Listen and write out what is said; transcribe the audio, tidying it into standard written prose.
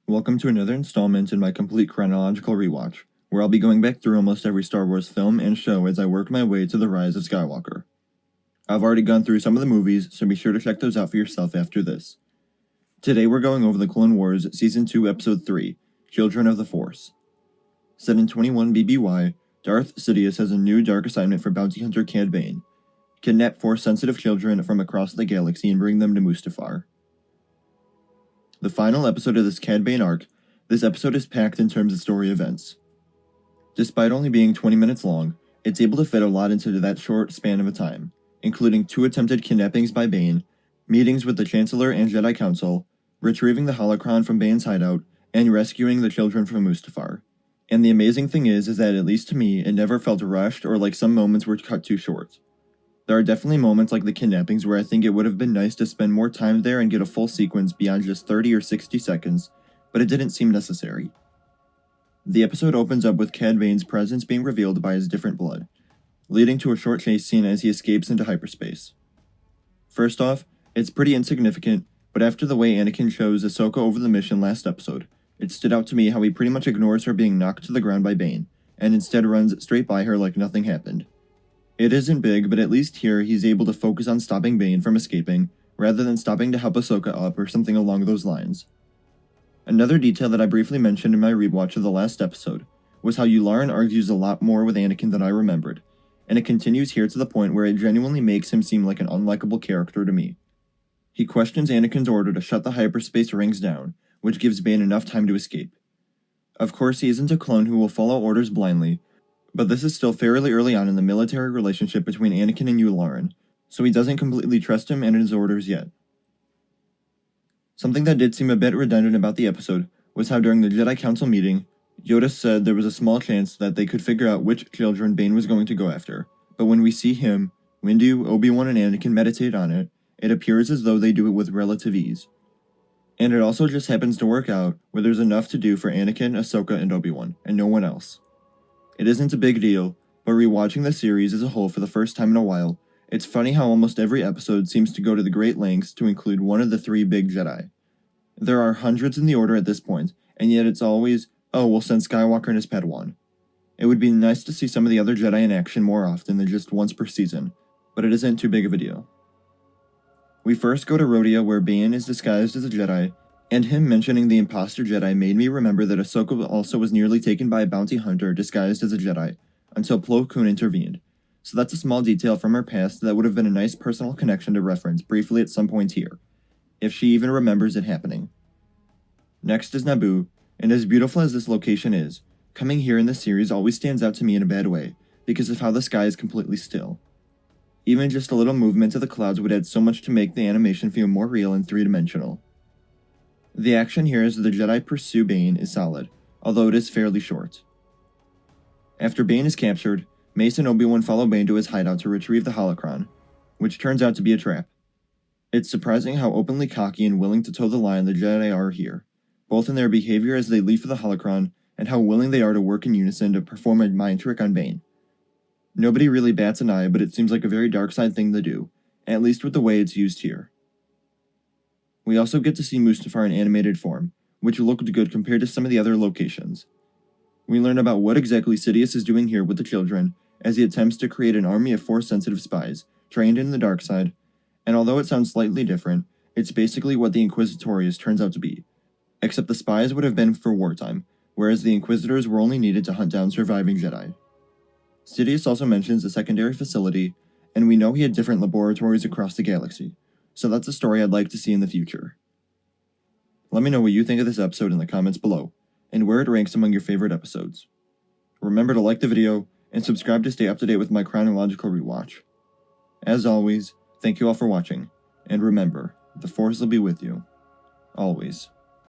Welcome to another installment in my complete chronological rewatch, where I'll be going back through almost every Star Wars film and show as I work my way to the Rise of Skywalker. I've already gone through some of the movies, so be sure to check those out for yourself after this. Today we're going over the Clone Wars Season 2 Episode 3, Children of the Force. Set in 21 BBY, Darth Sidious has a new dark assignment for bounty hunter Cad Bane: kidnap Force-sensitive children from across the galaxy and bring them to Mustafar. The final episode of this Cad Bane arc, this episode is packed in terms of story events. Despite only being 20 minutes long, it's able to fit a lot into that short span of a time, including 2 attempted kidnappings by Bane, meetings with the Chancellor and Jedi Council, retrieving the holocron from Bane's hideout, and rescuing the children from Mustafar. And the amazing thing is that at least to me, it never felt rushed or like some moments were cut too short. There are definitely moments like the kidnappings where I think it would have been nice to spend more time there and get a full sequence beyond just 30 or 60 seconds, but it didn't seem necessary. The episode opens up with Cad Bane's presence being revealed by his different blood, leading to a short chase scene as he escapes into hyperspace. First off, it's pretty insignificant, but after the way Anakin chose Ahsoka over the mission last episode, it stood out to me how he pretty much ignores her being knocked to the ground by Bane, and instead runs straight by her like nothing happened. It isn't big, but at least here he's able to focus on stopping Bane from escaping, rather than stopping to help Ahsoka up or something along those lines. Another detail that I briefly mentioned in my rewatch of the last episode was how Yularen argues a lot more with Anakin than I remembered, and it continues here to the point where it genuinely makes him seem like an unlikable character to me. He questions Anakin's order to shut the hyperspace rings down, which gives Bane enough time to escape. Of course, he isn't a clone who will follow orders blindly, but this is still fairly early on in the military relationship between Anakin and Yularen, so he doesn't completely trust him and his orders yet. Something that did seem a bit redundant about the episode was how during the Jedi Council meeting, Yoda said there was a small chance that they could figure out which children Bane was going to go after, but when we see him, Windu, Obi-Wan, and Anakin meditate on it, it appears as though they do it with relative ease. And it also just happens to work out where there's enough to do for Anakin, Ahsoka, and Obi-Wan, and no one else. It isn't a big deal, but rewatching the series as a whole for the first time in a while, it's funny how almost every episode seems to go to the great lengths to include one of the 3 big Jedi. There are hundreds in the order at this point, and yet it's always, oh, we'll send Skywalker and his Padawan. It would be nice to see some of the other Jedi in action more often than just once per season, but it isn't too big of a deal. We first go to Rhodia where Bane is disguised as a Jedi, and him mentioning the imposter Jedi made me remember that Ahsoka also was nearly taken by a bounty hunter disguised as a Jedi, until Plo Koon intervened, so that's a small detail from her past that would have been a nice personal connection to reference briefly at some point here, if she even remembers it happening. Next is Naboo, and as beautiful as this location is, coming here in this series always stands out to me in a bad way, because of how the sky is completely still. Even just a little movement of the clouds would add so much to make the animation feel more real and three-dimensional. The action here as the Jedi pursue Bane is solid, although it is fairly short. After Bane is captured, Mace and Obi-Wan follow Bane to his hideout to retrieve the holocron, which turns out to be a trap. It's surprising how openly cocky and willing to toe the line the Jedi are here, both in their behavior as they leave for the holocron and how willing they are to work in unison to perform a mind trick on Bane. Nobody really bats an eye, but it seems like a very dark side thing to do, at least with the way it's used here. We also get to see Mustafar in animated form, which looked good compared to some of the other locations. We learn about what exactly Sidious is doing here with the children, as he attempts to create an army of Force-sensitive spies, trained in the dark side, and although it sounds slightly different, it's basically what the Inquisitorius turns out to be, except the spies would have been for wartime, whereas the Inquisitors were only needed to hunt down surviving Jedi. Sidious also mentions a secondary facility, and we know he had different laboratories across the galaxy, so that's a story I'd like to see in the future. Let me know what you think of this episode in the comments below, and where it ranks among your favorite episodes. Remember to like the video, and subscribe to stay up to date with my chronological rewatch. As always, thank you all for watching, and remember, the Force will be with you. Always.